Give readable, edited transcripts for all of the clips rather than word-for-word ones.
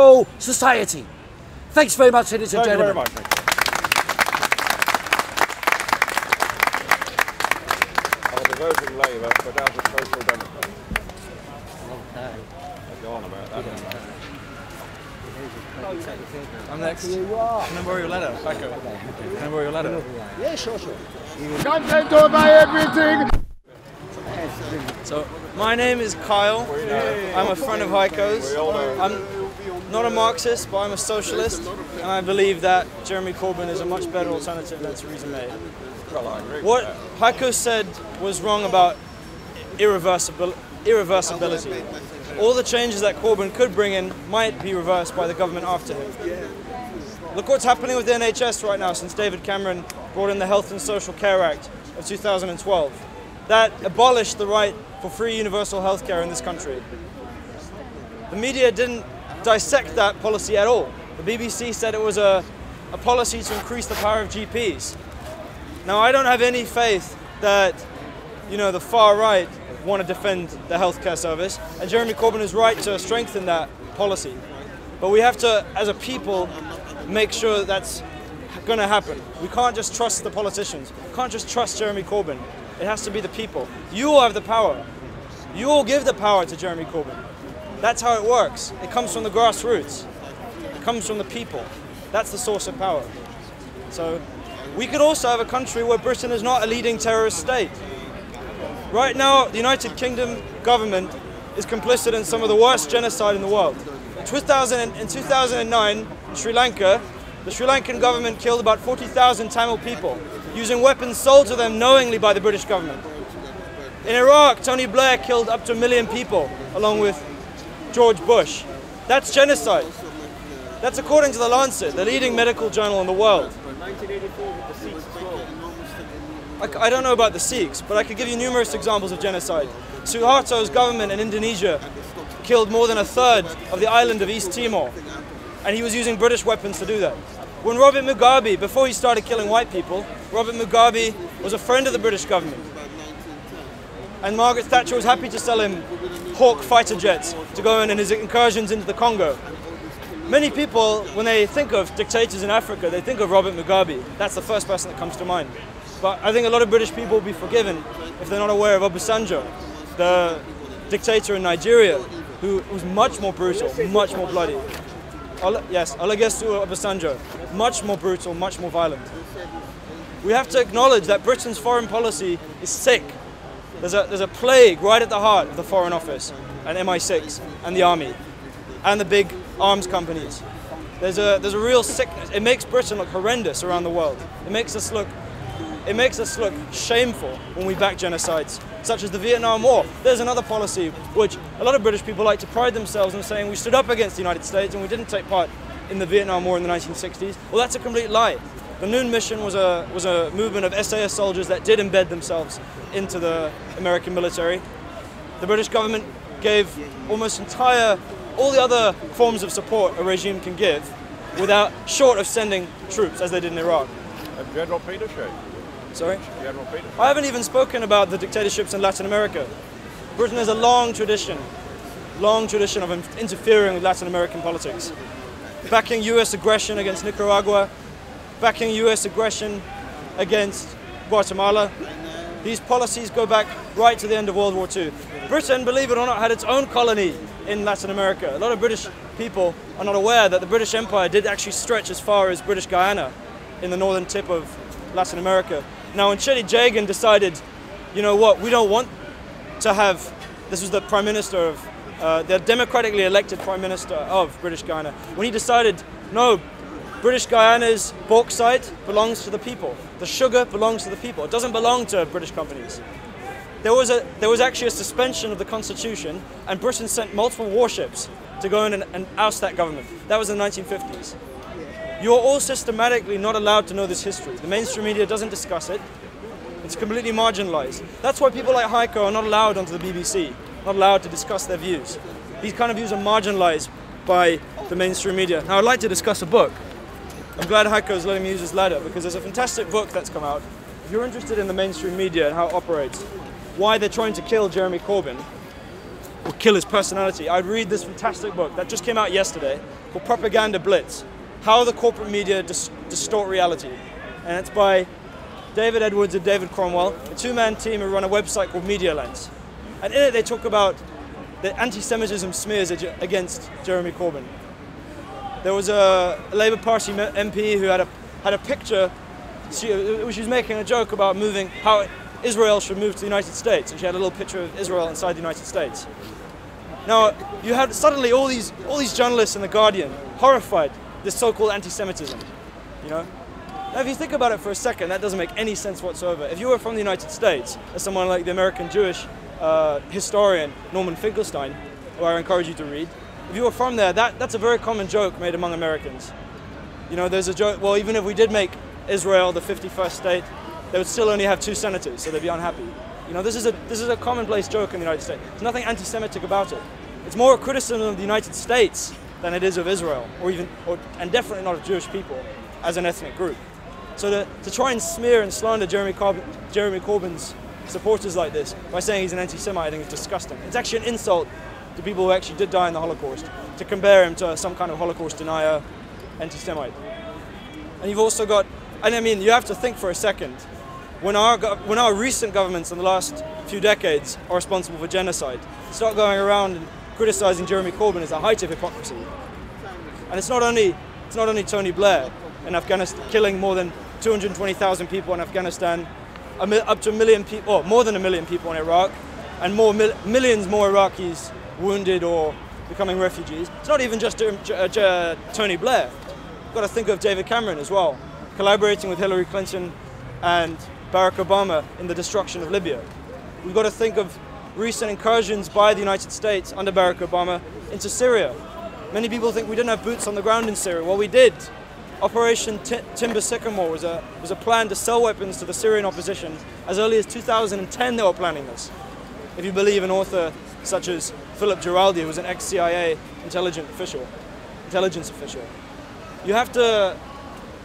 whole society. Thanks very much, ladies and gentlemen. Thank you very much. I'll be voting Labour, but as a Social Democrat. Go on about that. I'm next. Can I borrow your letter? Becco. Can I borrow your letter? Yeah, sure. Content over everything! So, my name is Kyle. I'm a friend of Heiko's. I'm not a Marxist, but I'm a socialist, and I believe that Jeremy Corbyn is a much better alternative than Theresa May. Well, I agree. What Heiko said was wrong about irreversibility. All the changes that Corbyn could bring in might be reversed by the government after him. Look what's happening with the NHS right now since David Cameron brought in the Health and Social Care Act of 2012. That abolished the right for free universal health care in this country. The media didn't dissect that policy at all. The BBC said it was a policy to increase the power of GPs. Now, I don't have any faith that, the far right want to defend the healthcare service, and Jeremy Corbyn is right to strengthen that policy. But we have to, as a people, make sure that that's going to happen. We can't just trust the politicians. We can't just trust Jeremy Corbyn. It has to be the people. You all have the power. You all give the power to Jeremy Corbyn. That's how it works. It comes from the grassroots. It comes from the people. That's the source of power. So we could also have a country where Britain is not a leading terrorist state. Right now, the United Kingdom government is complicit in some of the worst genocide in the world. In 2009, in Sri Lanka, the Sri Lankan government killed about 40,000 Tamil people, using weapons sold to them knowingly by the British government. In Iraq, Tony Blair killed up to 1 million people, along with George Bush. That's genocide. That's according to The Lancet, the leading medical journal in the world. 1984 with the Sikhs as well. I don't know about the Sikhs, but I could give you numerous examples of genocide. Suharto's government in Indonesia killed more than a third of the island of East Timor, and he was using British weapons to do that. When Robert Mugabe, before he started killing white people, Robert Mugabe was a friend of the British government. And Margaret Thatcher was happy to sell him Hawk fighter jets to go in his incursions into the Congo. Many people, when they think of dictators in Africa, they think of Robert Mugabe. That's the first person that comes to mind. But I think a lot of British people will be forgiven if they're not aware of Obasanjo, the dictator in Nigeria, who was much more brutal, much more bloody. Yes, Olusegun Obasanjo, much more brutal, much more violent. We have to acknowledge that Britain's foreign policy is sick. There's a plague right at the heart of the Foreign Office and MI6 and the army and the big arms companies. There's a real sickness. It makes Britain look horrendous around the world. It makes us look shameful when we back genocides, such as the Vietnam War. There's another policy which a lot of British people like to pride themselves in saying we stood up against the United States and we didn't take part in the Vietnam War in the 1960s. Well, that's a complete lie. The Noon Mission was a movement of SAS soldiers that did embed themselves into the American military. The British government gave all the other forms of support a regime can give short of sending troops, as they did in Iraq. And General Pinochet. Sorry? General Pinochet. I haven't even spoken about the dictatorships in Latin America. Britain has a long tradition of interfering with Latin American politics. Backing US aggression against Nicaragua, backing US aggression against Guatemala. These policies go back right to the end of World War II. Britain, believe it or not, had its own colony in Latin America. A lot of British people are not aware that the British Empire did actually stretch as far as British Guyana in the northern tip of Latin America. Now, when Chetty Jagan decided, you know what, we don't want to have, this was the Prime Minister of, the democratically elected Prime Minister of British Guyana, when he decided, no, British Guyana's bauxite belongs to the people. The sugar belongs to the people. It doesn't belong to British companies. There was actually a suspension of the Constitution, and Britain sent multiple warships to go in and oust that government. That was in the 1950s. You're all systematically not allowed to know this history. The mainstream media doesn't discuss it. It's completely marginalized. That's why people like Heiko are not allowed onto the BBC, not allowed to discuss their views. These kind of views are marginalized by the mainstream media. Now, I'd like to discuss a book. I'm glad Heiko is letting me use his ladder, because there's a fantastic book that's come out. If you're interested in the mainstream media and how it operates, why they're trying to kill Jeremy Corbyn, would kill his personality. I'd read this fantastic book that just came out yesterday called Propaganda Blitz, How the Corporate Media Distort Reality. And it's by David Edwards and David Cromwell, a two-man team who run a website called Media Lens. And in it they talk about the anti-Semitism smears against Jeremy Corbyn. There was a Labour Party MP who had a picture. She was making a joke about how Israel should move to the United States, and she had a little picture of Israel inside the United States. Now, you had suddenly all these journalists in The Guardian horrified this so-called anti-Semitism, you know? Now, if you think about it for a second, that doesn't make any sense whatsoever. If you were from the United States, as someone like the American Jewish historian Norman Finkelstein, who I encourage you to read, if you were from there, that's a very common joke made among Americans. You know, there's a joke, well, even if we did make Israel the 51st state, they would still only have 2 senators, so they'd be unhappy. You know, this is a commonplace joke in the United States. There's nothing anti-Semitic about it. It's more a criticism of the United States than it is of Israel, and definitely not of Jewish people as an ethnic group. So to try and smear and slander Jeremy Corbyn's supporters like this by saying he's an anti-Semite, I think is disgusting. It's actually an insult to people who actually did die in the Holocaust, to compare him to some kind of Holocaust denier, anti-Semite. And you've also got, and I mean, you have to think for a second, when our recent governments in the last few decades are responsible for genocide, start going around and criticizing Jeremy Corbyn as a height of hypocrisy. And it's not only Tony Blair in Afghanistan killing more than 220,000 people in Afghanistan, up to a million people, or more than 1 million people in Iraq, and millions more Iraqis wounded or becoming refugees. It's not even just Tony Blair. You've got to think of David Cameron as well, collaborating with Hillary Clinton and Barack Obama in the destruction of Libya. We've got to think of recent incursions by the United States under Barack Obama into Syria. Many people think we didn't have boots on the ground in Syria. Well, we did. Operation Timber Sycamore was a plan to sell weapons to the Syrian opposition. As early as 2010 they were planning this. If you believe an author such as Philip Giraldi, who was an ex-CIA intelligence official. You have to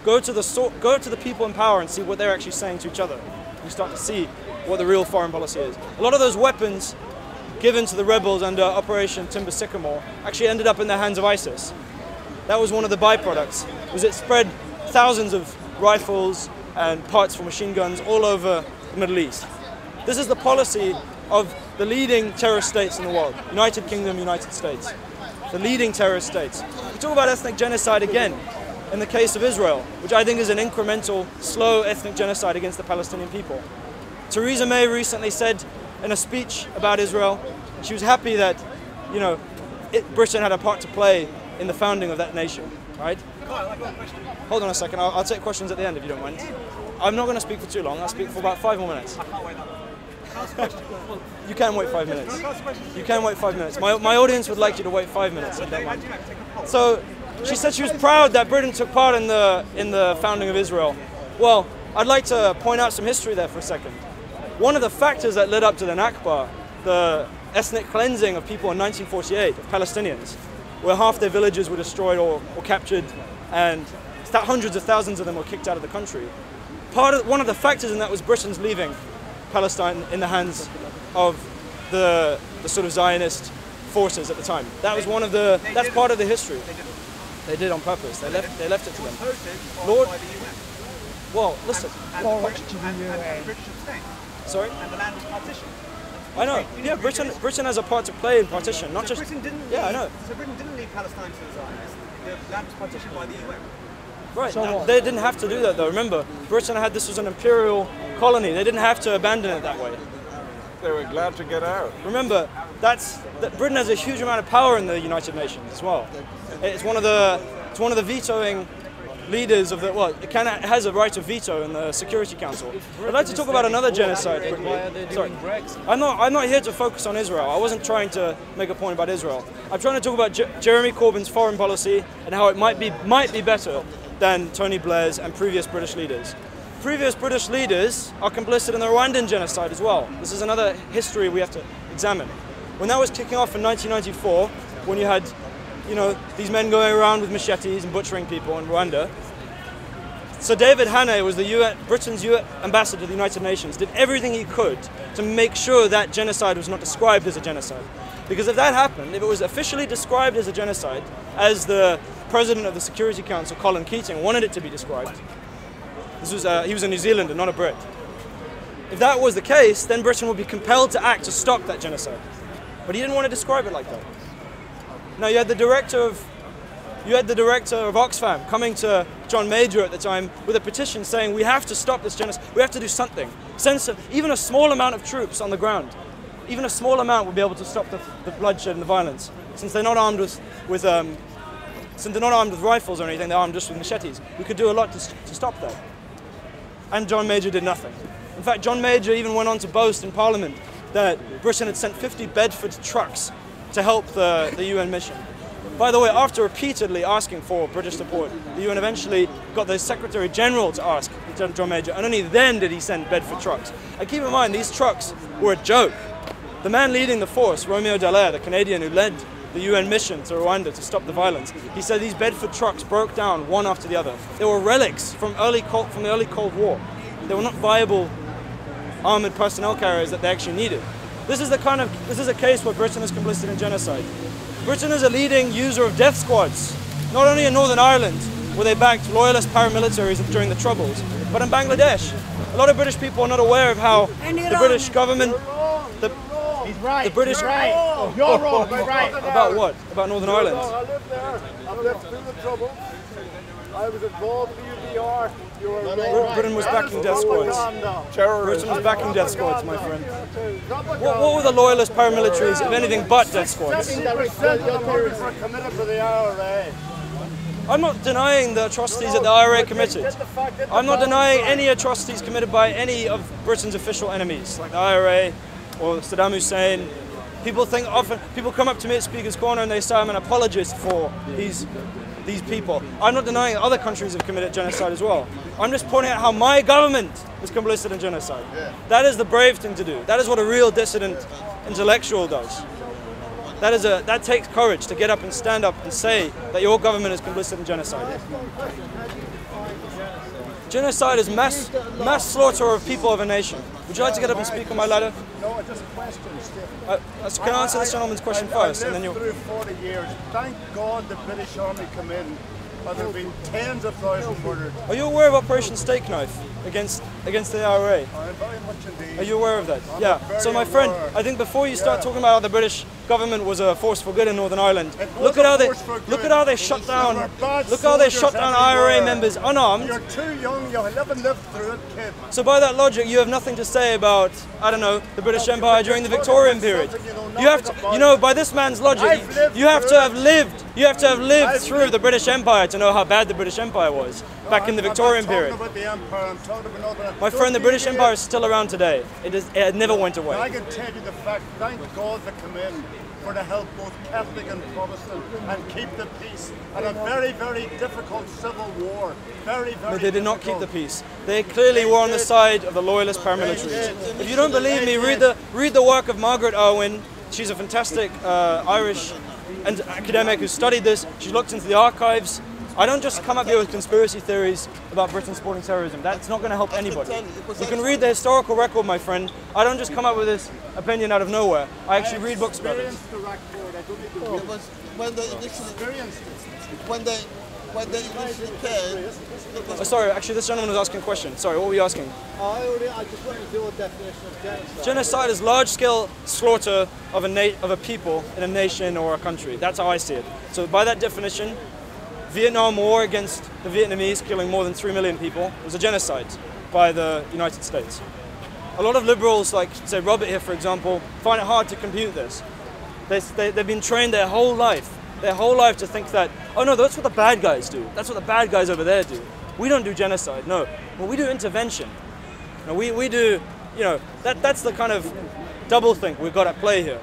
go to the people in power and see what they're actually saying to each other. You start to see what the real foreign policy is. A lot of those weapons given to the rebels under Operation Timber Sycamore actually ended up in the hands of ISIS. That was one of the byproducts, was it spread thousands of rifles and parts for machine guns all over the Middle East. This is the policy of the leading terrorist states in the world, United Kingdom, United States, the leading terrorist states. We talk about ethnic genocide again in the case of Israel, which I think is an incremental, slow ethnic genocide against the Palestinian people. Theresa May recently said in a speech about Israel, she was happy that, you know, Britain had a part to play in the founding of that nation, right? Hold on a second, I'll take questions at the end if you don't mind. I'm not going to speak for too long, I'll speak for about 5 more minutes. You can wait 5 minutes. You can wait 5 minutes. My audience would like you to wait 5 minutes. If you don't mind. So she said she was proud that Britain took part in the founding of Israel. Well, I'd like to point out some history there for a second. One of the factors that led up to the Nakba, the ethnic cleansing of people in 1948, of Palestinians, where half their villages were destroyed or captured, and hundreds of thousands of them were kicked out of the country. One of the factors in that was Britain's leaving Palestine in the hands of the sort of Zionist forces at the time. That was that's part of the history. They did on purpose. They left it to them. Lord, well, listen. Sorry? And the land was partitioned. I know. Yeah, Britain has a part to play in partition, not just. Britain didn't. Yeah, I know. So Britain didn't leave Palestine to the Zionists. The land was partitioned by the UN. Right. So they didn't have to do that, though. Remember, Britain had this was an imperial colony. They didn't have to abandon it that way. They were glad to get out. Remember, that Britain has a huge amount of power in the United Nations as well. It's one of the vetoing leaders of the, well, it has a right of veto in the Security Council. I'd like to talk about another genocide quickly. Sorry. I'm not here to focus on Israel. I wasn't trying to make a point about Israel. I'm trying to talk about Jeremy Corbyn's foreign policy and how it might be better than Tony Blair's and previous British leaders. Previous British leaders are complicit in the Rwandan genocide as well. This is another history we have to examine. When that was kicking off in 1994, when you had, you know, these men going around with machetes and butchering people in Rwanda, Sir David Haney was Britain's ambassador to the United Nations, did everything he could to make sure that genocide was not described as a genocide. Because if that happened, if it was officially described as a genocide, as the president of the Security Council, Colin Keating, wanted it to be described, he was a New Zealander, not a Brit. If that was the case, then Britain would be compelled to act to stop that genocide. But he didn't want to describe it like that. Now you had the director of Oxfam coming to John Major at the time with a petition saying we have to stop this genocide, we have to do something. Even a small amount of troops on the ground, even a small amount would be able to stop the bloodshed and the violence. Since they're not armed with rifles or anything, they're armed just with machetes. We could do a lot to stop that. And John Major did nothing. In fact, John Major even went on to boast in Parliament that Britain had sent 50 Bedford trucks to help the UN mission. By the way, after repeatedly asking for British support, the UN eventually got the Secretary General to ask John Major, and only then did he send Bedford trucks. And keep in mind, these trucks were a joke. The man leading the force, Romeo Dallaire, the Canadian who led the UN mission to Rwanda to stop the violence, he said these Bedford trucks broke down one after the other. They were relics from the early Cold War. They were not viable armoured personnel carriers that they actually needed. This is a case where Britain is complicit in genocide. Britain is a leading user of death squads, not only in Northern Ireland, where they backed loyalist paramilitaries during the Troubles, but in Bangladesh. A lot of British people are not aware of how the British government, He's right. the British... He's right. Oh, you're wrong. He's right. About what? About Northern Ireland? I lived there. I've lived through the Troubles. I was involved in the UDR. Britain was backing death squads. Britain was backing death squads, my friend. What were the loyalist paramilitaries, if anything but death squads? 70% of murders were committed for the IRA. I'm not denying the atrocities that the IRA committed. I'm not denying any atrocities committed by any of Britain's official enemies, like the IRA or Saddam Hussein. People come up to me at Speaker's Corner and they say I'm an apologist for these people. I'm not denying that other countries have committed genocide as well. I'm just pointing out how my government is complicit in genocide. That is the brave thing to do. That is what a real dissident intellectual does. That takes courage to get up and stand up and say that your government is complicit in genocide. Genocide is mass slaughter of people of a nation. Would you like to get up and speak on my ladder? No, just a question, Steve. Can I answer this gentleman's question first? I've And then lived you'll... through 40 years. Thank God the British Army come in. There have been tens of thousands murdered. Are you aware of Operation Steak Knife against the IRA? I'm very much indeed. Are you aware of that? Yeah. So my friend, I think before you start talking about how the British government was a force for good in Northern Ireland, look at how they shut down IRA members unarmed. You're too young. You haven't lived through it, kid. So by that logic, you have nothing to say about, I don't know, the British Empire during the Victorian period. You have to, by this man's logic, you have to have lived through the British Empire to know how bad the British Empire was back in the Victorian period. I'm not talking about the Empire. I'm talking about Northern. My friend, the British Empire is still around today. It never went away. I can tell you the fact, thank God they come in for to help both Catholic and Protestant and keep the peace at a very, very difficult civil war. Very, very But they did not keep the peace. They clearly were on the side of the loyalist paramilitaries. If you don't believe me, read the work of Margaret Irwin. She's a fantastic Irish academic who studied this. She looked into the archives. I don't just come up here with conspiracy theories about Britain supporting terrorism. That's not going to help anybody. You can read the historical record, my friend. I don't just come up with this opinion out of nowhere. I actually read books about it. When they initially came... Sorry, actually this gentleman was asking a question. Sorry, what were you asking? I just wanted to do a definition of genocide. Genocide is large-scale slaughter of a people in a nation or a country. That's how I see it. So by that definition, Vietnam War against the Vietnamese, killing more than 3 million people, was a genocide by the United States. A lot of liberals, like say Robert here for example, find it hard to compute this. They've been trained their whole life to think that, oh no, that's what the bad guys do. That's what the bad guys over there do. We don't do genocide, no. Well, we do intervention. No, we do, that's the kind of double think we've got at play here.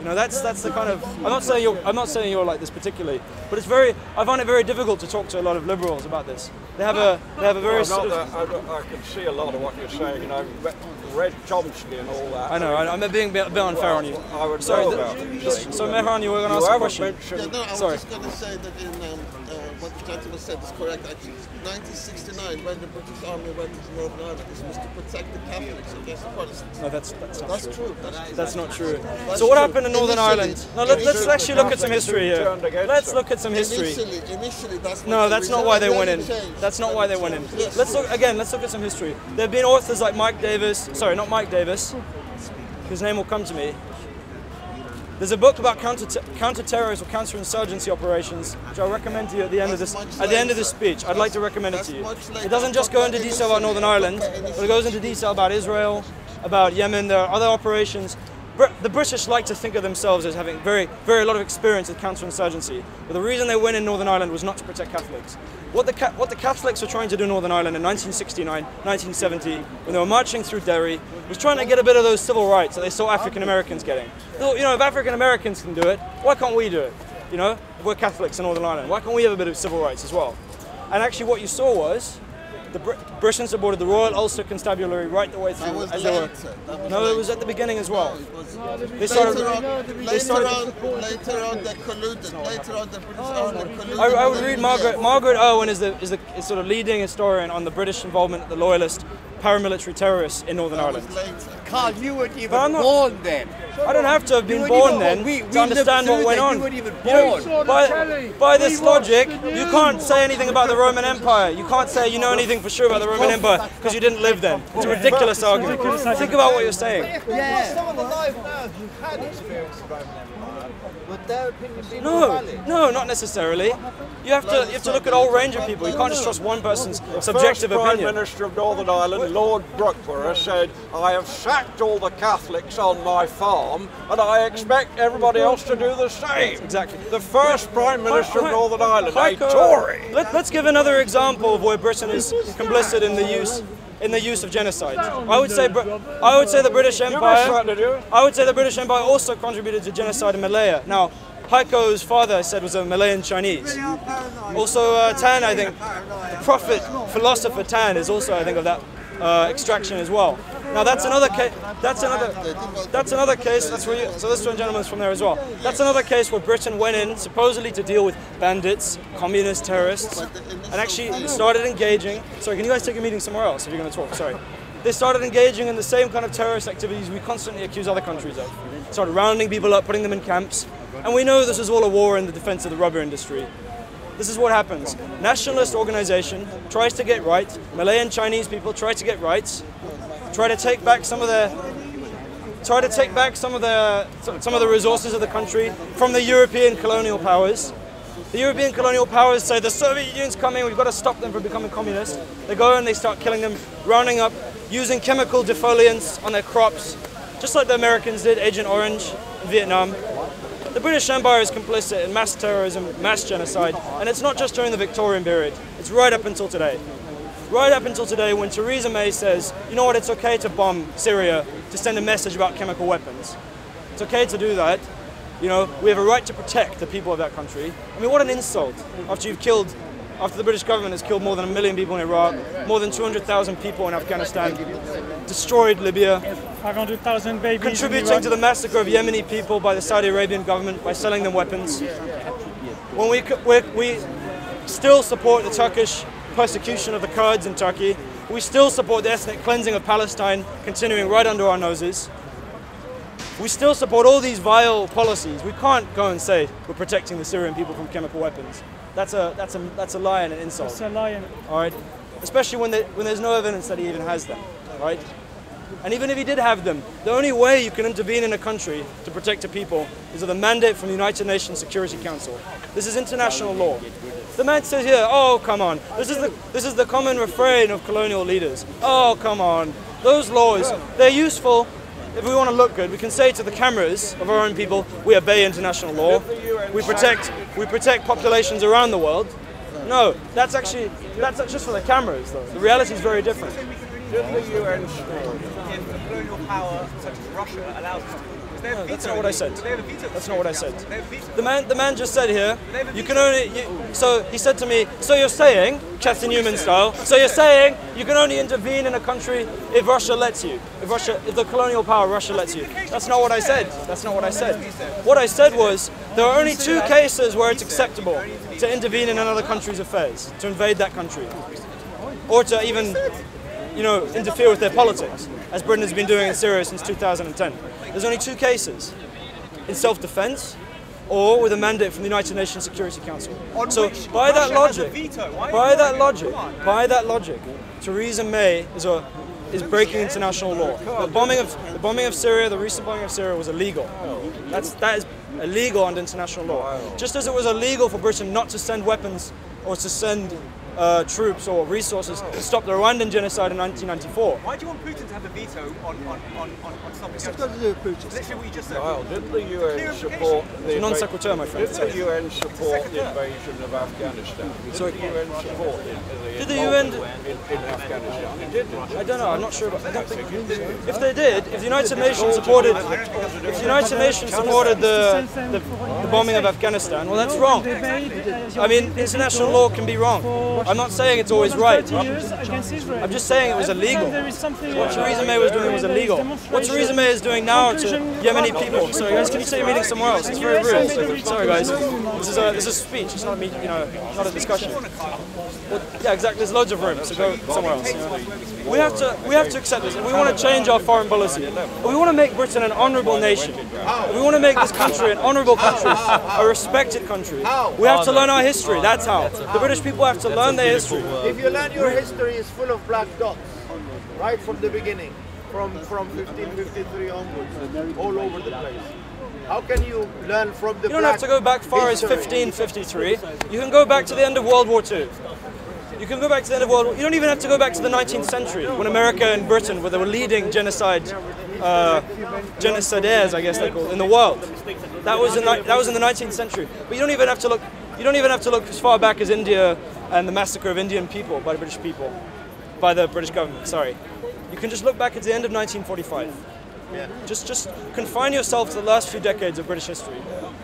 That's the kind of, I'm not saying you're like this particularly, but I find it very difficult to talk to a lot of liberals about this. They have a very I can see a lot of what you're saying, Red Chomsky and all that. I know, I'm being a bit unfair on you. I would Sorry, know about it. so Mehran, you were going to ask a question. I was just going to say that in gentleman said is correct. Actually, 1969, when the British Army went to Northern Ireland, this was to protect the Catholics against the Protestants. No, that's not true. That's Not true. That's So what true. happened in Northern Ireland? No, let's actually look at some history here. Let's look at some history. Initially, that's No, that's not why they went in. changed. That's not why they went in. Yes. Let's look at some history. There have been authors like Mike Davis. Sorry, not Mike Davis. His name will come to me. There's a book about counter-terrorist or counter-insurgency operations, which I recommend to you at the end of this speech. I'd like to recommend it to you. It doesn't just go into detail about Northern Ireland, but it goes into detail about Israel, about Yemen. There are other operations. The British like to think of themselves as having very a lot of experience with counter-insurgency, but the reason they went in Northern Ireland was not to protect Catholics. What the Catholics were trying to do in Northern Ireland in 1969, 1970, when they were marching through Derry, was trying to get a bit of those civil rights that they saw African Americans getting. They thought, you know, if African Americans can do it, why can't we do it? You know, if we're Catholics in Northern Ireland, why can't we have a bit of civil rights as well? And actually what you saw was the Britons supported the Royal Ulster Constabulary right the way through. That was as they were. later. That was No, later. it was at the beginning as well. Later on, they colluded. Later on, the British Army colluded. I would with read the Margaret Owen is sort of leading historian on the British involvement of the Loyalist paramilitary terrorists in Northern That was Ireland. later. Carl, you weren't even I'm not- born then. I don't have to have been You born weren't then even- we to understand lived what went through on. that. You weren't even You know, born. by this logic, you can't say anything about the Roman Empire. You can't say you know anything for sure about the Roman Empire because you didn't live then. It's a ridiculous argument. Think about what you're saying. If there was someone alive now who had experienced the Roman Empire, would their opinion be more valid? No, not necessarily. You have to look at a whole range of people. You can't just trust one person's subjective Prime opinion. Minister of Northern Ireland, Lord Brookborough, said, "I have sacked all the Catholics on my farm, and I expect everybody else to do the same." Exactly. The first Prime Minister of Northern Ireland, a Heiko, Tory. Let's give another example of where Britain is complicit in the use of genocide. I would say the British Empire. I would say the British Empire also contributed to genocide in Malaya. Now, Heiko's father said was a Malayan Chinese. Also, Tan, I think, prophet, philosopher Tan is also, I think, of that extraction as well. Now that's another case. That's another case. That's where so this one gentleman's from there as well. That's another case where Britain went in supposedly to deal with bandits, communist terrorists, and actually started engaging. Sorry, can you guys take a meeting somewhere else if you're going to talk? Sorry. They started engaging in the same kind of terrorist activities we constantly accuse other countries of. Started rounding people up, putting them in camps, and we know this is all a war in the defense of the rubber industry. This is what happens. Nationalist organization tries to get right. Malayan Chinese people try to get rights. Try to take back some of the resources of the country from the European colonial powers. The European colonial powers say the Soviet Union's coming, we've got to stop them from becoming communist. They go and they start killing them, rounding up, using chemical defoliants on their crops, just like the Americans did, Agent Orange in Vietnam. The British Empire is complicit in mass terrorism, mass genocide, and it's not just during the Victorian period, it's right up until today. Right up until today when Theresa May says, you know what, it's okay to bomb Syria to send a message about chemical weapons. It's okay to do that. You know, we have a right to protect the people of that country. I mean, what an insult after the British government has killed more than 1 million people in Iraq, more than 200,000 people in Afghanistan, destroyed Libya, 500,000 babies. contributing to the massacre of Yemeni people by the Saudi Arabian government by selling them weapons. When we still support the Turkish persecution of the Kurds in Turkey, we still support the ethnic cleansing of Palestine continuing right under our noses. We still support all these vile policies. We can't go and say we're protecting the Syrian people from chemical weapons. That's a lie and an insult. That's a lie. All right, especially when there's no evidence that he even has them, right? And even if he did have them, the only way you can intervene in a country to protect a people is with a mandate from the United Nations Security Council. This is international law. The man says here, oh come on, this is the common refrain of colonial leaders. Oh come on, those laws, they're useful. If we want to look good, we can say to the cameras of our own people, we obey international law, we protect populations around the world. No, that's just for the cameras though. The reality is very different. If a colonial power such as Russia allows us to No, that's not what I said. That's not what I said. The man just said here, you can only. So he said to me, so you're saying, Cathy Newman style, so you're saying you can only intervene in a country if Russia lets you, if the colonial power Russia lets you. That's not what I said. That's not what I said. What I said was there are only 2 cases where it's acceptable to intervene in another country's affairs, to invade that country, or to even, interfere with their politics, as Britain has been doing in Syria since 2010. There's only 2 cases: in self-defense, or with a mandate from the United Nations Security Council. So by that logic, Theresa May is breaking international law. The bombing of Syria, the recent bombing of Syria was illegal. That is illegal under international law. Just as it was illegal for Britain not to send weapons or to send troops or resources to stop the Rwandan genocide in 1994. Why do you want Putin to have a veto on something else? It's got to do with Putin. Literally what you just said. Well, didn't the UN support the non sequitur, my friend. Didn't the UN support the invasion of Afghanistan? Sorry. Did the UN support Did the UN in Afghanistan? It did. I don't know. I'm not sure about. I don't think. If they did, if the United Nations supported, the bombing of Afghanistan, well, that's wrong. I mean, international law can be wrong. I'm not saying it's always right. I'm just saying it was illegal. What Theresa May was doing was illegal. What Theresa May is doing now to Yemeni people. Sorry guys, can you say you're meeting somewhere else? It's very rude. Sorry guys. This is a speech. It's not not a discussion. Well, yeah, exactly. There's loads of room, so go somewhere else. We have to accept this. If we want to change our foreign policy, if we want to make Britain an honourable nation, if we want to make this country an honourable country, a respected country, we have to learn our history. That's how. The British people have to learn their history. If you learn your history is full of black dots, right from the beginning, from 1553 onwards, all over the place. How can you learn from the You don't have to go back far as 1553. You can go back to the end of World War II. You can go back to the end of World War. You don't even have to go back to the 19th century, when America and Britain were the leading genocidaires, I guess they're called, in the world. That was in the 19th century. But you don't even have to look. You don't even have to look as far back as India and the massacre of Indian people by the British people, by the British government. Sorry, you can just look back at the end of 1945. Yeah. Just confine yourself to the last few decades of British history.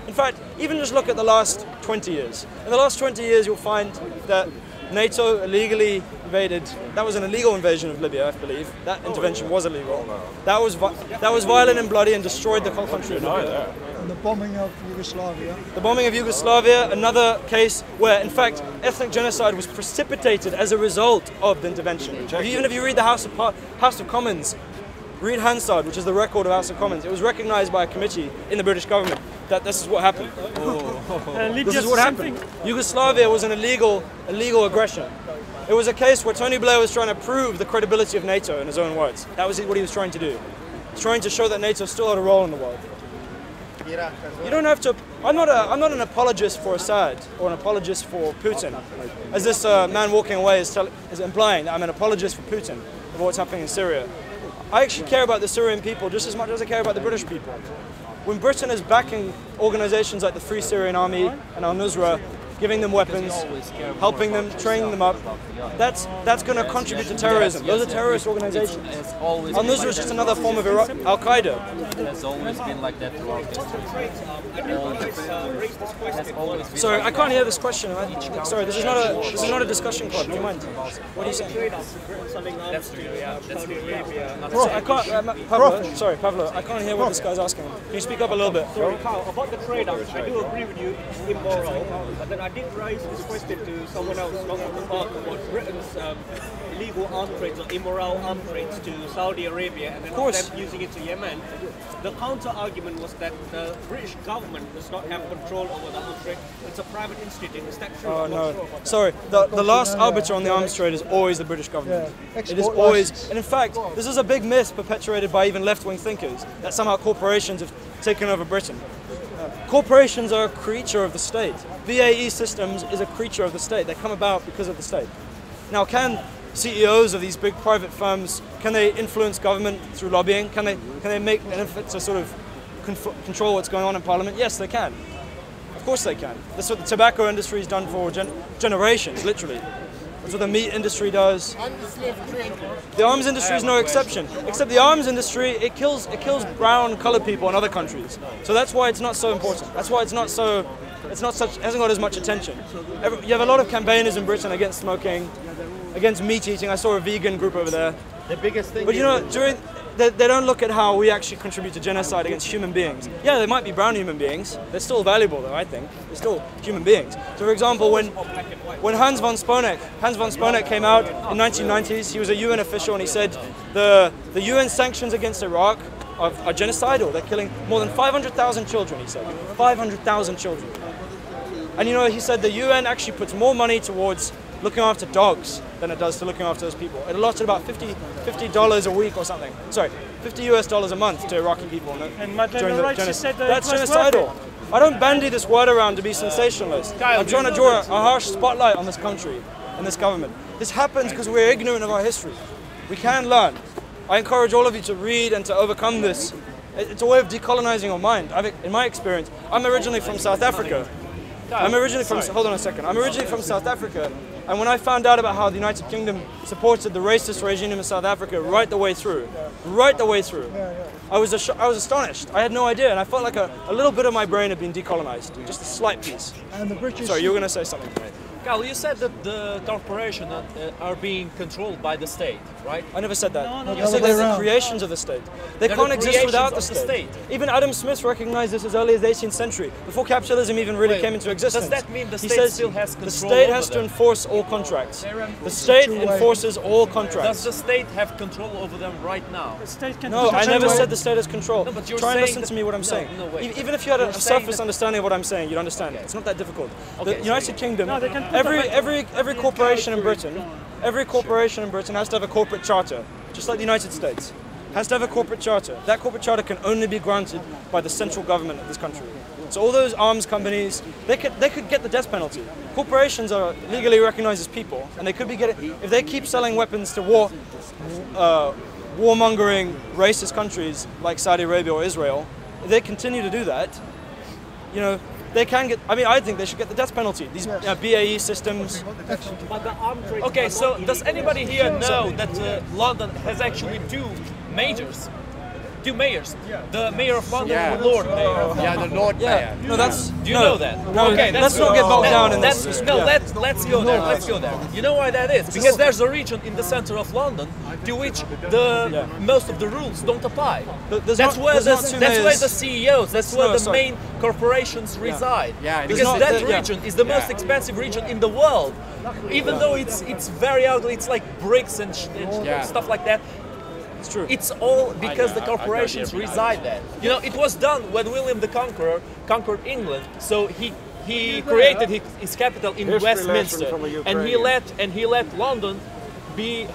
In fact, even just look at the last 20 years. In the last 20 years, you'll find that NATO illegally invaded. That was an illegal invasion of Libya, I believe. That intervention was illegal. That was violent and bloody and destroyed the whole country of Libya. And the bombing of Yugoslavia. The bombing of Yugoslavia, another case where, in fact, ethnic genocide was precipitated as a result of the intervention. Even if you read the House of Commons, read Hansard, which is the record of House of Commons. It was recognised by a committee in the British government that this is what happened. This is what happened. Yugoslavia was an illegal aggression. It was a case where Tony Blair was trying to prove the credibility of NATO, in his own words. That was what he was trying to do. He was trying to show that NATO still had a role in the world. You don't have to. I'm not an apologist for Assad or an apologist for Putin, as this man walking away is implying that I'm an apologist for Putin of what's happening in Syria. I actually care about the Syrian people just as much as I care about the British people. When Britain is backing organisations like the Free Syrian Army and Al-Nusra, giving them weapons, helping them, training them up, that's going to contribute to terrorism. Those are terrorist organisations. Al-Nusra is just another form of Al-Qaeda. It has always been like that throughout history. Sorry, I can't hear this question. Sorry, this is not a discussion club. Do you mind? What are you saying? That's true, yeah. That's true. I can't, Pavlo, I can't hear what this guy's asking. Can you speak up a little bit? Sorry, Carl, about the trade, I do agree with you, it's immoral, but then I did raise this question to someone else not on the park about Britain's illegal arms trades or immoral arms trades to Saudi Arabia and then them using it to Yemen. The counter argument was that the British government does not have control over the arms trade. It's a private institute. Is that true? Oh no, sorry. The last arbiter on the arms trade is always the British government. Yeah. It is always, and in fact, this is a big myth perpetuated by even left-wing thinkers that somehow corporations have taken over Britain. Corporations are a creature of the state. BAE Systems is a creature of the state. They come about because of the state. Now, can CEOs of these big private firms, can they influence government through lobbying? Can they make an effort to sort of control what's going on in Parliament? Yes, they can. Of course they can. That's what the tobacco industry has done for generations, literally. That's what the meat industry does. And the slave trade. The arms industry is no exception. Except the arms industry, it kills brown, colored people in other countries. So that's why it's not so important. That's why it hasn't got as much attention. You have a lot of campaigners in Britain against smoking, against meat eating. I saw a vegan group over there. The biggest thing. But you know, they don't look at how we actually contribute to genocide against human beings. Yeah, they might be brown human beings. They're still valuable, though. I think they're still human beings. So, for example, when Hans von Sponeck came out in the 1990s, he was a UN official, and he said the UN sanctions against Iraq are genocidal. They're killing more than 500,000 children. He said 500,000 children. And you know, he said the UN actually puts more money towards looking after dogs than it does to looking after those people. It allotted about $50 a week or something. Sorry, $50 a month to Iraqi people. And Madeleine Rice said that that's it was genocidal. worth it. I don't bandy this word around to be sensationalist. I'm trying to draw a harsh spotlight on this country and this government. This happens because we're ignorant of our history. We can learn. I encourage all of you to read and to overcome this. It's a way of decolonizing your mind. In my experience, I'm originally from South Africa. Hold on a second. I'm originally from South Africa, and when I found out about how the United Kingdom supported the racist regime in South Africa right the way through, I was astonished. I had no idea, and I felt like a little bit of my brain had been decolonized, just a slight piece. And the British. Sorry, you were going to say something. Cal, you said that the corporations are being controlled by the state, right? I never said that. No, I said they're the creations of the state. They can't exist without the state. Even Adam Smith recognized this as early as the 18th century, before capitalism even really came into existence. Does that mean the He state says still has control the state has over to them? enforce all contracts. The state enforces all contracts. Does the state have control over them right now? The state can No, I never said the state has control. No, but you're Try and saying listen to me what I'm saying. No, wait. Even if you had a You're saying surface that- understanding of what I'm saying, you'd understand. It's not that difficult. Okay, The United Kingdom, No, they can put every corporation in Britain, has to have a corporate charter, just like the United States. Has to have a corporate charter. That corporate charter can only be granted by the central government of this country. So all those arms companies, they could get the death penalty. Corporations are legally recognized as people, and they could be getting, if they keep selling weapons to warmongering racist countries like Saudi Arabia or Israel, if they continue to do that, you know, they can get, I think they should get the death penalty. These BAE systems. Okay, so does anybody here know that London has actually two mayors? The mayor of London and the Lord Mayor. Yeah, the Lord Mayor. No, that's. Do you know that? No, okay, let's not get bogged down in this. No, let's go there. Let's go there. You know why that is? Because there's a region in the center of London to which most of the rules don't apply. That's where the CEOs, that's where the main corporations reside. Yeah, because that region is the most expensive region in the world. Even though it's very ugly, it's like bricks and stuff like that. It's true. It's all because the corporations reside there. You know, it was done when William the Conqueror conquered England. So he created his capital in Westminster, and he let London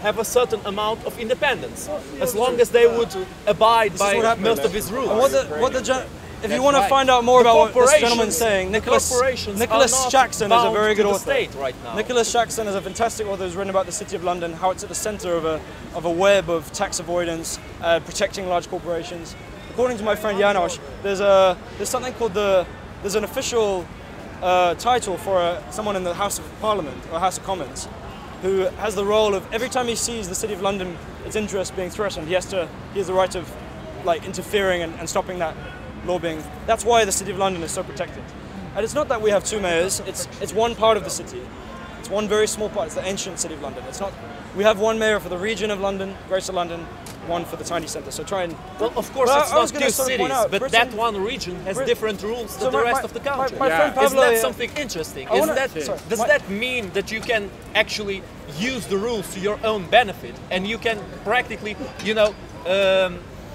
have a certain amount of independence, as long as they would abide by most of his rules. If you want to find out more about what this gentleman's saying, Nicholas Shaxson is a very good author. Right now. Nicholas Shaxson is a fantastic author who's written about the City of London, how it's at the centre of a web of tax avoidance, protecting large corporations. According to my friend Janosch, there's something called there's an official title for someone in the House of Parliament or House of Commons, who has the role of, every time he sees the City of London, its interest being threatened, he has the right of interfering and stopping that law being. That's why the City of London is so protected. And it's not that we have two mayors, it's one part of the city. It's one very small part, it's the ancient City of London. It's not, we have one mayor for the region of London, Greater London, one for the tiny centre. So try and... Well, of course it's not two cities, but that one region has different rules than the rest of the country. My friend Pablo, isn't that something interesting? Does that mean that you can actually use the rules to your own benefit, and you can practically,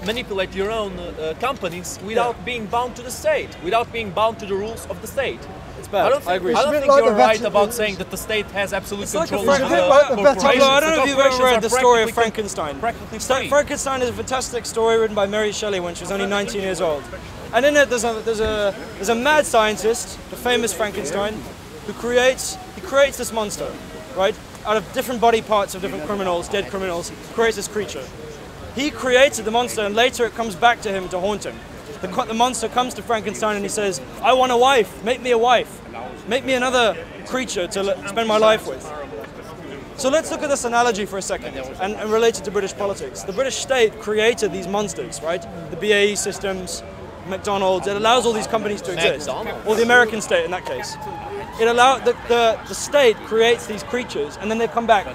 manipulate your own companies without being bound to the state, without being bound to the rules of the state? It's bad. I agree. I don't think you're right about saying that the state has absolute control over the corporations. I don't know if you've ever read the story of Frankenstein. Frankenstein is a fantastic story written by Mary Shelley when she was only 19 years old. And in it there's a mad scientist, the famous Frankenstein, who creates this monster, right? Out of different body parts of different criminals, dead criminals, creates this creature. He created the monster, and later it comes back to him to haunt him. The monster comes to Frankenstein and he says, I want a wife, make me a wife. Make me another creature to spend my life with. So let's look at this analogy for a second and relate it to British politics. The British state created these monsters, right? The BAE systems, McDonald's. It allows all these companies to exist, or the American state in that case. It allows the state creates these creatures, and then they come back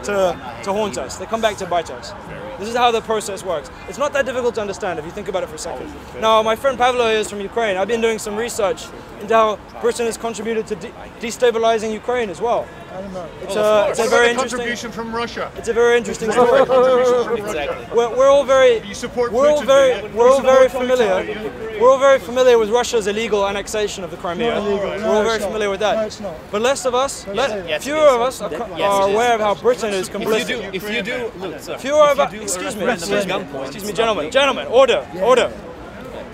to haunt us. They come back to bite us. This is how the process works. It's not that difficult to understand if you think about it for a second. Now, my friend Pavlo is from Ukraine. I've been doing some research into how Britain has contributed to destabilizing Ukraine as well. It's a very interesting contribution from Russia. It's a very interesting story. Exactly. We're all very familiar with Russia's illegal annexation of the Crimea. We're all very familiar with that. No, it's not. But less of us, fewer of us are aware of how Britain is complicit. If you do, look, sir, Excuse me, gentlemen, order.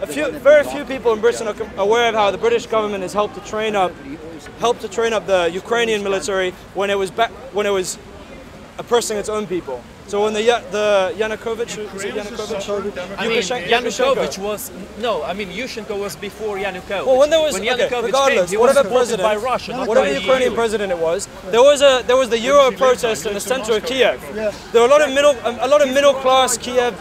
Very few people in Britain are aware of how the British government has helped to train up the Ukrainian military when it was oppressing its own people. So when the Yanukovych, Yanukovych was Yushchenko was before Yanukovych. Well, when Yanukovych came, whatever president, by Russia, whatever Ukrainian president it was, there was the Euro protest in the center of Kiev. There were a lot of middle class Kiev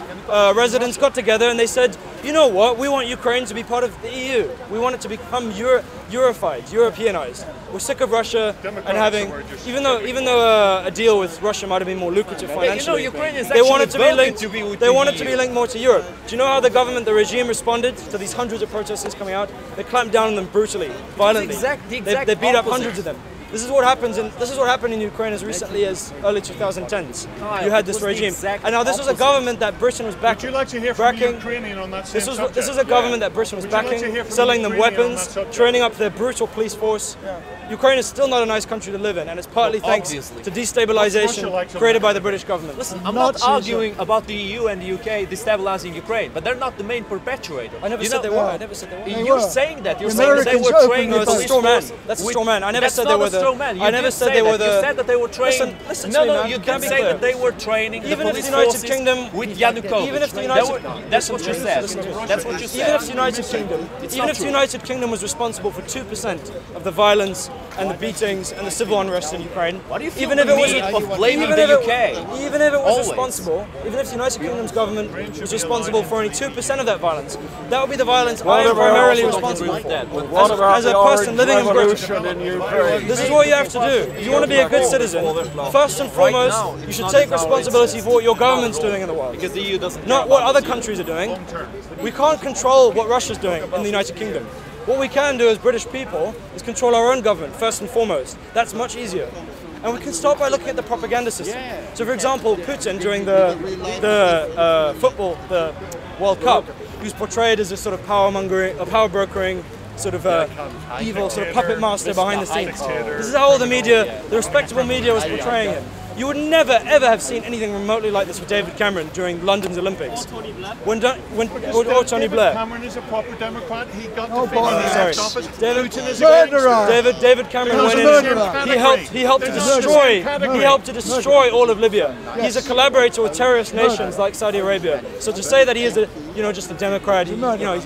residents got together and they said, you know what, we want Ukraine to be part of the EU. We want it to become Eurofied, Europeanized. We're sick of Russia and having, even though a deal with Russia might have been more lucrative financially, they wanted to be linked more to Europe. Do you know how the regime responded to these hundreds of protesters coming out? They clamped down on them brutally, violently. They beat up hundreds of them. This is what happened in Ukraine as recently as early 2010s. You had this regime, and now this was a government that Britain was backing. Would you like to hear from a Ukrainian on that same subject? This is a government that Britain was backing, selling them weapons, training up their brutal police force. Ukraine is still not a nice country to live in, and it's partly thanks to destabilization created by the British government. Listen, I'm not arguing about the EU and the UK destabilizing Ukraine, but they're not the main perpetrator. I never said they were. I never said they were. You're saying that. You're saying that they were training the police force. That's a straw man. I never said they were the. I never said they were the. You said that they were training. Listen to me, man. You can say that they were training the police forces with Yanukovych. Even if the United, that's what you said. That's what you said. Even if the United Kingdom was responsible for 2% of the violence and the beatings and the civil unrest in Ukraine, even if it was responsible, even if the United Kingdom's government was responsible for only 2% of that violence, that would be the violence I am primarily responsible for. As a person living in Britain, this is what you have to do. If you want to be a good citizen, first and foremost, you should take responsibility for what your government's doing in the world, because the EU doesn't. Not what other countries are doing. We can't control what Russia's doing in the United Kingdom. What we can do as British people is control our own government, first and foremost. That's much easier. And we can start by looking at the propaganda system. So for example, Putin during the World Cup, he was portrayed as a sort of power brokering, sort of evil, sort of puppet master behind the scenes. This is how all the respectable media was portraying him. You would never, ever have seen anything remotely like this with David Cameron during London's Olympics. Tony Blair. Or Tony Blair. Cameron is a proper Democrat. He got defeated in the next office. Putin is a David Cameron went in. He helped to destroy all of Libya. He's a collaborator with terrorist nations like Saudi Arabia. So to say that he is just a Democrat, he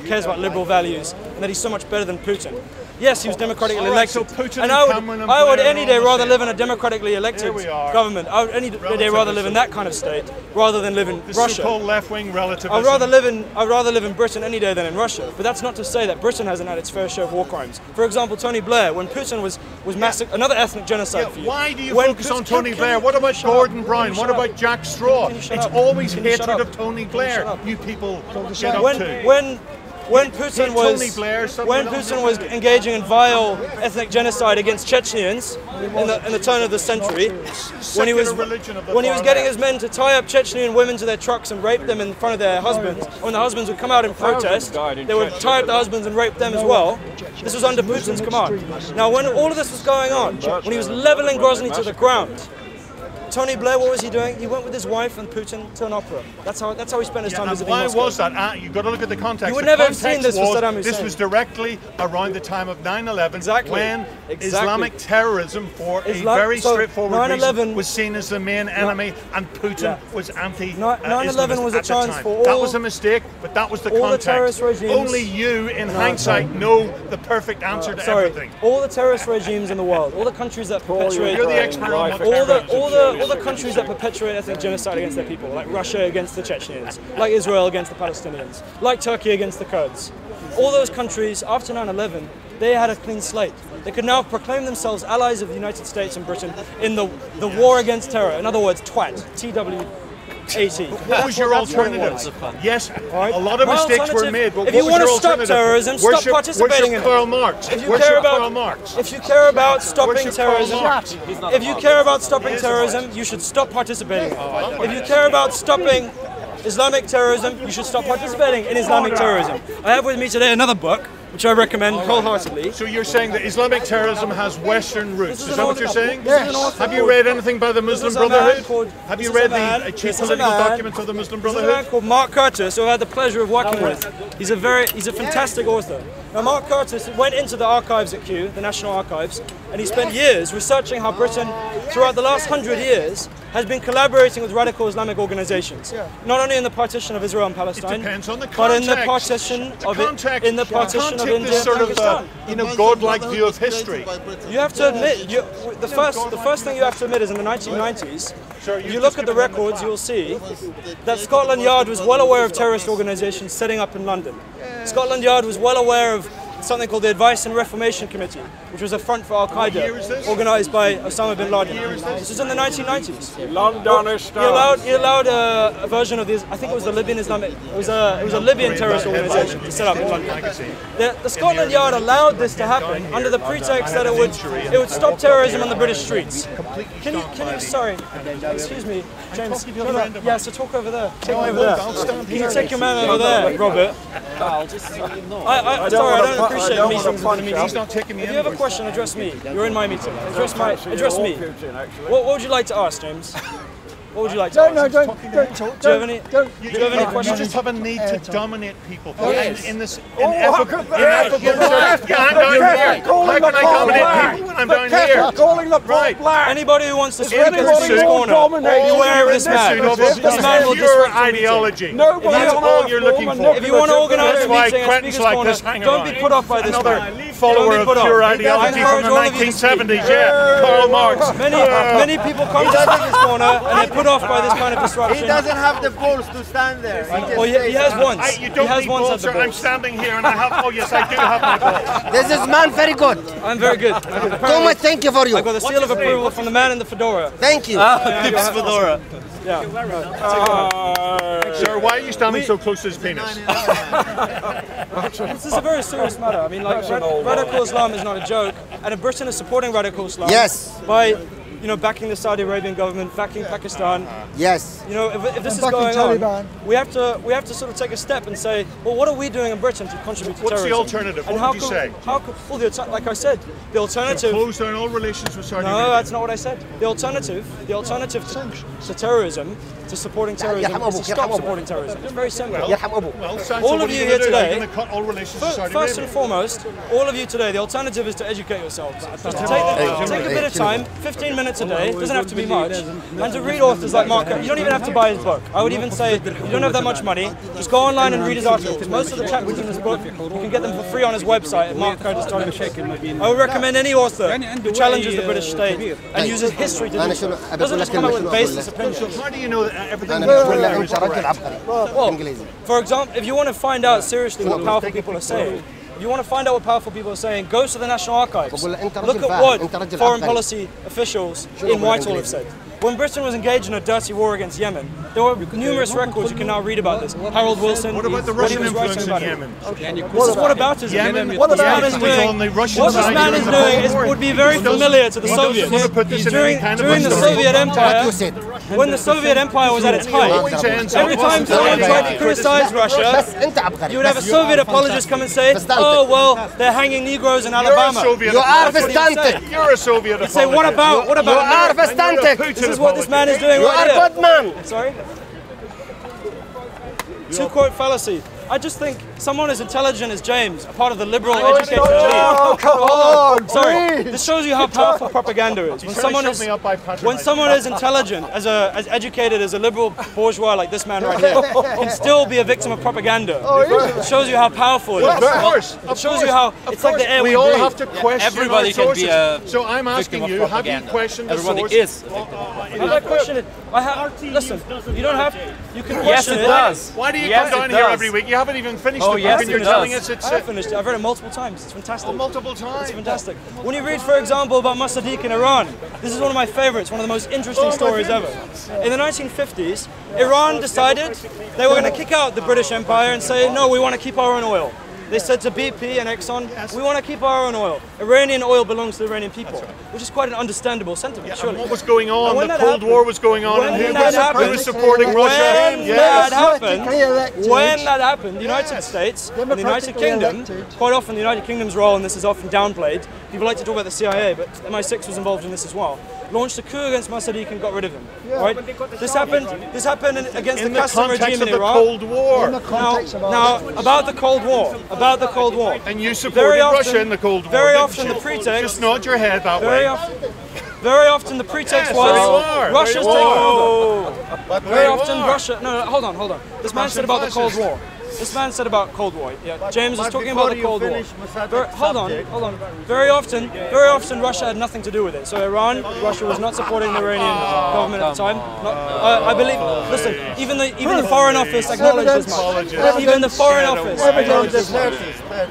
cares about liberal values, and that he's so much better than Putin. Yes, he was democratically elected. And I would any day rather live in a democratically elected government. I would any day rather live in that kind of state rather than live in Russia. Left-wing relativism. I'd rather live in Britain any day than in Russia. But that's not to say that Britain hasn't had its fair share of war crimes. For example, Tony Blair, when Putin was massacred, another ethnic genocide for you. Why do you focus on Tony Blair? What about Gordon Brown? What about Jack Straw? It's always hatred of Tony Blair. You people get up to. When Putin was engaging in vile ethnic genocide against Chechens in the turn of the century, when he was getting his men to tie up Chechen women to their trucks and rape them in front of their husbands, when the husbands would come out in protest, they would tie up the husbands and rape them as well. This was under Putin's command. Now, when all of this was going on, when he was leveling Grozny to the ground, Tony Blair, what was he doing? He went with his wife and Putin to an opera. That's how he spent his time visiting why Moscow. was that? You've got to look at the context. You would the never have seen this with was, Saddam Hussein. This was directly around the time of 9/11, when Islamic terrorism, for a very straightforward reason, was seen as the main enemy, and Putin was anti-Islamist was a at the chance time. for all, that was a mistake, but that was the context. Terrorist regimes. Only you, in hindsight, know the perfect answer to everything. All the terrorist regimes in the world, all the countries that perpetuate, you're the expert on what all the countries that perpetuate ethnic genocide against their people, like Russia against the Chechens, like Israel against the Palestinians, like Turkey against the Kurds. All those countries, after 9/11, they had a clean slate. They could now proclaim themselves allies of the United States and Britain in the war against terror. In other words, TWAT, TW80. What was your alternative? Yes, a lot of mistakes were made, but if you what was your want to stop alternative? terrorism, stop participating in it. Karl Marx. If you care about stopping terrorism, if you care about stopping terrorism, you should stop participating in it. If you care about stopping Islamic terrorism, you should stop participating in Islamic terrorism. I have with me today another book, which I recommend wholeheartedly. So you're saying that Islamic terrorism has Western roots? Is that what you're saying? Yes. Have you read anything by the Muslim Brotherhood? Have you read the chief political documents of the Muslim Brotherhood? There's a man called Mark Curtis, who I had the pleasure of working with. He's a fantastic author. Now, Mark Curtis went into the archives at Kew, the National Archives, and he spent years researching how Britain, throughout the last 100 years, has been collaborating with radical Islamic organizations. Not only in the partition of Israel and Palestine, but in the partition of India this sort and Pakistan. of godlike view of history. You have to admit, the first thing you have to admit is in the 1990s, if you look at the records, you'll see that Scotland Yard was well aware of terrorist organizations setting up in London. Scotland Yard was well aware of something called the Advice and Reformation Committee, which was a front for Al-Qaeda, organized by Osama bin Laden. This was in the 1990s. He allowed a version of this, I think it was the Libyan Islamic, it was a Libyan terrorist organization to set up in London. The Scotland Yard allowed this to happen under the pretext that it would stop terrorism on the British streets. Can you, sorry, excuse me, James, yeah, so talk over there. Take me over there. Can you take your man over there, Robert? Sorry, I don't appreciate meetings with the meeting. He's not taking me. If you have a question, address me. You're in my meeting. Address me. What would you like to ask, James? What would you like to ask? No, don't talk. Do you have any questions? You just have a need to dominate people. Yes. In ineffable how can I dominate people when I'm down here? Calling the black. Anybody who wants to speak in this corner, beware of this man. This man will disrupt ideology. That's all you're looking for. If you want to organize a meeting and speak this corner, don't be put off by this man. Follower of pure ideology from the 1970s, Karl Marx. Many people come to this corner and they're put off by this kind of disruption. He doesn't have the balls to stand there. He has once. You don't need balls, sir. I'm standing here and I have, oh yes, I do have my balls. This is man very good. I'm very good. Too much thank you for you. I got the seal of approval from the man in the fedora. Thank you. Tips fedora. Yeah. Sir, why are you standing so close to his penis? This is a very serious matter. I mean, like, radical Islam is not a joke, and if Britain is supporting radical Islam by, backing the Saudi Arabian government, backing Pakistan. Yes. If this is going on, we have to sort of take a step and say, well, what are we doing in Britain to contribute to terrorism? What's the alternative? What would you say? Like I said, the alternative. Close down all relations with Saudi Arabia. No, that's not what I said. The alternative to terrorism, to supporting terrorism, is to stop supporting terrorism. It's very simple. All of you here today, first and foremost, all of you today, the alternative is to educate yourselves. Just to take a bit of time, 15 minutes a day, doesn't have to be much, and to read authors like Mark Curtis. You don't even have to buy his book. I would even say, if you don't have that much money, just go online and read his articles. Most of the chapters in this book, you can get them for free on his website at markcurtis.com. I would recommend any author who challenges the British state and uses history to do so. Doesn't just come out with baseless opinions. How do you know that everything Well, for example, if you want to find out seriously what powerful people are saying, if you want to find out what powerful people are saying, go to the National Archives. Look at what foreign policy officials in Whitehall have said. When Britain was engaged in a dirty war against Yemen, there were numerous records you can now read about this. Harold Wilson, what about the Russian influence in Yemen? This is whataboutism. What this man is doing would be very familiar to the Soviets. During the Soviet Empire, when the Soviet Empire was at its height, every time someone tried to criticize Russia, you would have a Soviet apologist come and say, oh, well, they're hanging Negroes in Alabama. You are Vestantic. You're a Soviet apologist. Say, what about You are Vestantic. This is what this man is doing You right are here. good man. Sorry? Two-quote fallacy. I just think someone as intelligent as James, a part of the liberal educated elite. Oh, come on, Sorry, this shows you how powerful propaganda is. When someone is intelligent, as educated as a liberal bourgeois like this man right here, can still be a victim of propaganda. It shows you how powerful it is. It shows you how it's like the air we breathe. We all have to question Everybody our can sources. be a So I'm asking you, have you questioned the source? Everybody is. Have I questioned it? Listen, you don't have to. You can Yes, question it does. Why do you Yes, come down it here does. every week? You haven't even finished Oh, the yes, book and you're it telling does. us it's... I have finished it. I've read it multiple times. It's fantastic. multiple times. It's fantastic. When you read, for example, about Mossadegh in Iran, this is one of my favorites, one of the most interesting stories ever. In the 1950s, Iran decided they were going to kick out the British Empire and say, no, we want to keep our own oil. They said to BP and Exxon, we want to keep our own oil. Iranian oil belongs to the Iranian people, which is quite an understandable sentiment, surely. And what was going on? When The that Cold happened- War was going on, and who was supporting Russia? When that happened, the United States and the United Kingdom, quite often the United Kingdom's role in this is often downplayed. People like to talk about the CIA, but MI6 was involved in this as well. Launched a coup against Mossadegh and got rid of him. Right? This happened against the Qasem regime in Iraq. Cold War. Now, about the Cold War. And you supported Russia in the Cold War. Very often the pretext. Just nod your head that way. Very often the pretext was Russia's taking over. Very often Russia. No, hold on. This man said about the Cold War. Yeah, James was talking about the Cold War. Hold on. Very often Russia had nothing to do with it. So Russia was not supporting the Iranian government at the time. I believe. Listen, even the Foreign Office acknowledged as much. Even the Foreign Office acknowledged as much.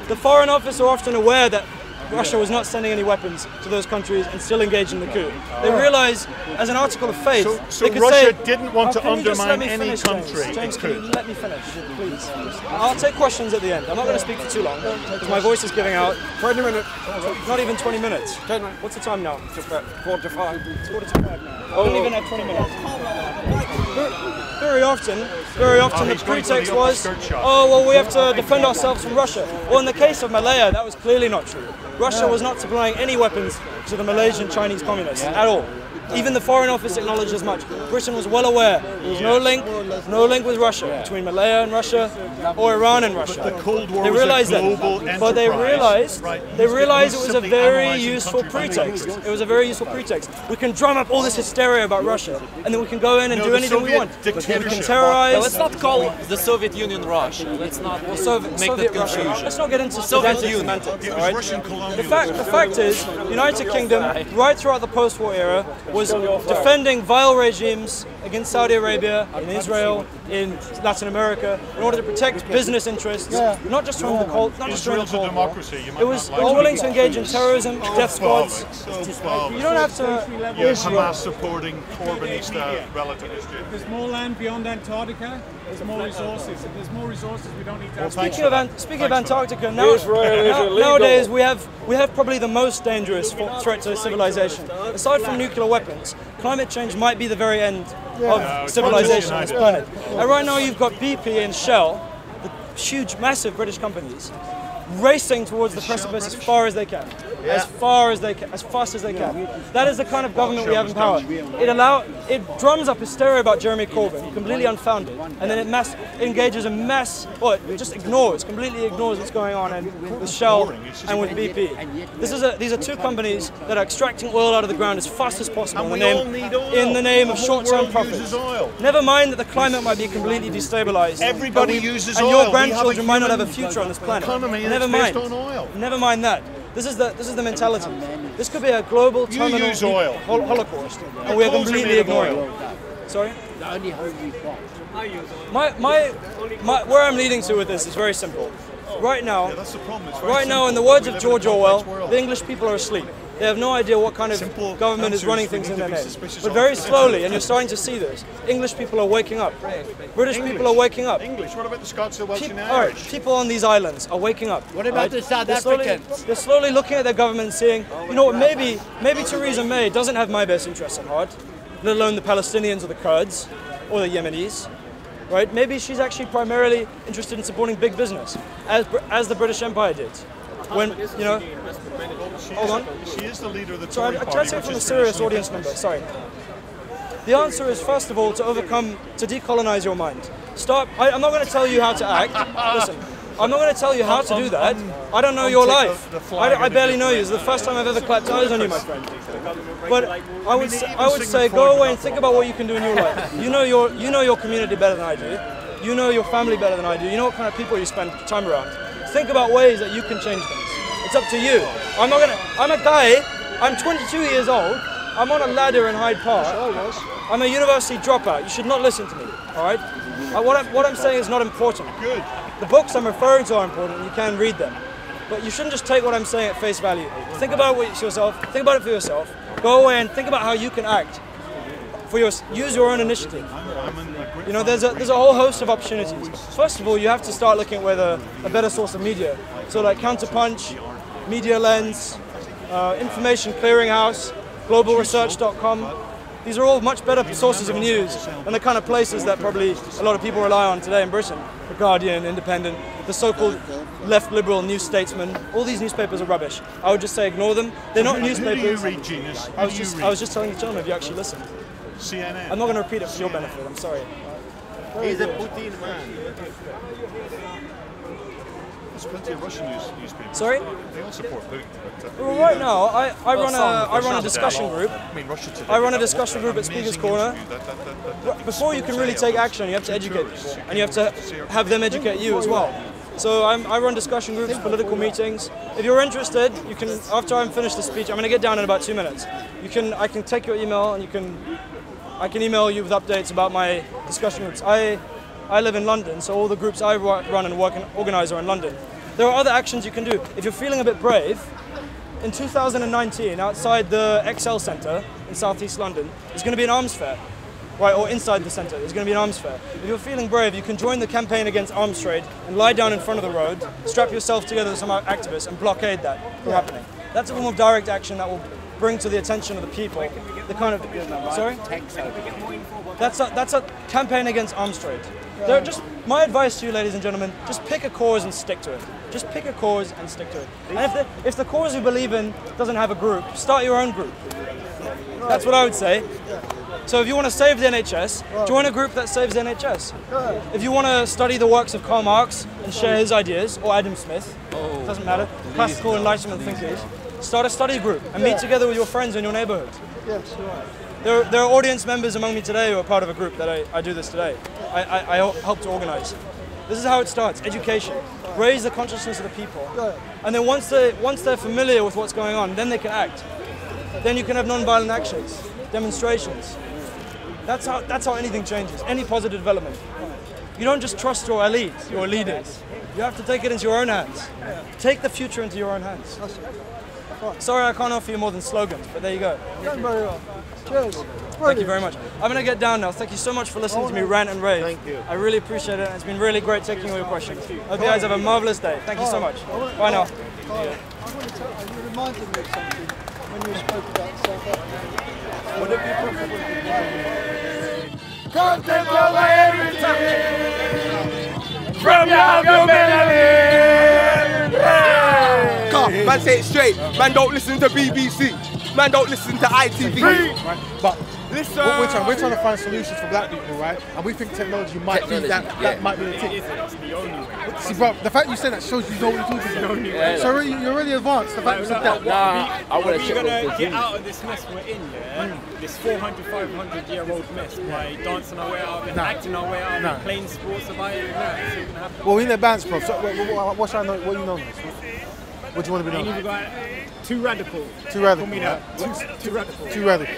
The Foreign Office are often aware that Russia was not sending any weapons to those countries and still engaged in the coup. They realized, as an article of faith, so they could Russia say, didn't want to can you just let undermine me any finish, country. James, can you let me finish, please? I'll take questions at the end. I'm not going to speak for too long because my voice is giving out. 20 minutes. Not even 20 minutes. 10 minutes. What's the time now? It's about 4 to 5. It's 4 to 5 now. I don't even have 20 minutes. Very often the pretext was, oh, well, we have to defend ourselves from Russia. Well, in the case of Malaya, that was clearly not true. Russia was not supplying any weapons to the Malaysian Chinese communists at all. Even the Foreign Office acknowledged as much. Britain was well aware there was no link with Russia, between Malaya and Russia, or Iran and Russia. The Cold War they realized was a global that, but they realized it was a very useful pretext. It was a very useful pretext. We can drum up all this hysteria about Russia, and then we can go in and do anything we want. We can terrorize. Let's not call the Soviet Union Russia. Let's not make that confusion. Let's not get into Soviet Union semantics. Right? The fact is, the United Kingdom, right throughout the post-war era, was defending vile regimes against Saudi Arabia, in Israel, in Latin America, in order to protect business interests, not just from the Cold War. It was willing to engage in terrorism, death squads. You don't have to. Hamas supporting Corbynista relativist. There's more land beyond Antarctica. There's more resources. If there's more resources, we don't need to. Speaking of Antarctica, nowadays we have probably the most dangerous threat to civilization. Aside from nuclear weapons, climate change might be the very end of civilization on this planet. And right now you've got BP and Shell, the huge, massive British companies, racing towards the precipice as far as they can. As fast as they can. That is the kind of government we have in power. It drums up hysteria about Jeremy Corbyn, completely unfounded, and then it engages in it just completely ignores what's going on with Shell and with BP. These are two companies that are extracting oil out of the ground as fast as possible in the name of short-term profits. Never mind that the climate might be completely destabilized. Everybody uses and oil. your grandchildren might not have a future on this planet. Never mind that. This is the mentality. This could be a global terminal holocaust, and we are completely ignoring it. Sorry? Where I'm leading to with this is very simple. Right now, in the words of George Orwell, the English people are asleep. They have no idea what kind of government is running things in their name. But very slowly, and you're starting to see this, English people are waking up. British people are waking up. English, what about the Scots, the Welsh and the Irish? Irish? People on these islands are waking up. What about the South Africans? They're slowly looking at their government and saying, you know what, maybe Theresa May doesn't have my best interests at heart. let alone the Palestinians or the Kurds or the Yemenis, right? Maybe she's actually primarily interested in supporting big business, as the British Empire did. When, you know, hold on. She is the leader of the Tory Tory Party. Try to say it from a serious audience member, sorry. The answer is, first of all, to decolonize your mind. I'm not going to tell you how to act. Listen, I'm not going to tell you how to do that. I don't know your life. I barely know you. It's the first time I've ever clapped eyes on you, my friend. But I would say go away and think about what you can do in your life. You know your community better than I do. You know your family better than I do. You know what kind of people you spend time around. Think about ways that you can change things. It's up to you. I'm a guy, I'm 22 years old. I'm on a ladder in Hyde Park. I'm a university dropout. You should not listen to me, all right? What I'm saying is not important. Good. The books I'm referring to are important, and you can read them. But you shouldn't just take what I'm saying at face value. Think about it for yourself. Go away and think about how you can act. Use your own initiative. You know, there's a whole host of opportunities. First of all, you have to start looking at whether a better source of media. So like Counterpunch, Media Lens, Information Clearinghouse, globalresearch.com. These are all much better sources of news than the kind of places that probably a lot of people rely on today in Britain. The Guardian, Independent, the so-called left liberal New Statesman. All these newspapers are rubbish. I would just say ignore them. They're not newspapers. Who do you read, Genius? I was just telling the gentleman if you actually listened. CNN. I'm not going to repeat it for your benefit. I'm sorry. He's a Putin man. There's plenty of Russian newspapers. Sorry? They all support Putin. Well, right now, I run a discussion group. I run a discussion group at Speaker's Corner. Before you can really take action, you have to educate people, and you have to have them educate you as well. So I run discussion groups, political meetings. If you're interested, you can. After I'm finished the speech, I'm going to get down in about 2 minutes. I can take your email, and I can email you with updates about my discussion groups. I live in London, so all the groups I run and work and organise are in London. There are other actions you can do. If you're feeling a bit brave, in 2019, outside the Excel Centre in southeast London, there's going to be an arms fair, right? Or inside the centre, there's going to be an arms fair. If you're feeling brave, you can join the campaign against arms trade and lie down in front of the road, strap yourself together with some activists, and blockade that from happening. That's a form of direct action that will bring to the attention of the people the kind of. Sorry? That's a campaign against arms trade. My advice to you, ladies and gentlemen, just pick a cause and stick to it. Just pick a cause and stick to it. And if the cause you believe in doesn't have a group, start your own group. That's what I would say. So if you want to save the NHS, join a group that saves the NHS. If you want to study the works of Karl Marx and share his ideas, or Adam Smith, doesn't matter, classical Enlightenment thinkers, start a study group and meet together with your friends in your neighborhood. Yes, There are audience members among me today who are part of a group that I do this today. I help to organize. This is how it starts, education. Raise the consciousness of the people. And then once they're familiar with what's going on, then they can act. Then you can have non-violent actions, demonstrations. That's how anything changes, any positive development. You don't just trust your elites, your leaders. You have to take it into your own hands. Take the future into your own hands. Sorry, I can't offer you more than slogans, but there you go. Very well. Cheers. Thank you very much. I'm going to get down now. Thank you so much for listening to me rant and rave. Thank you. I really appreciate it. It's been really great taking all your questions. Hope you guys have a marvellous day. Thank you so much. Bye now. You reminded me of something when you spoke about South Africa. Would it be Come take over everything from your humanity. Come, man, say it straight. Man, don't listen to BBC. Man, don't listen to ITV. But listen. We're trying to find solutions for black people, right? And we think technology might be that might be the tick. See, bro, the fact you said that shows you know what you're talking about. So you're really advanced. The fact you said that. We're going to get out of this mess we're in, yeah? This 400, 500-year-old mess by dancing our way out of it, acting our way out of it, playing sports about it. It's not going to happen. Well, we in advance, bro. So what should I know? What do you know? What do you want to be known? Too radical. Too radical. Call me that. Too radical. Too radical.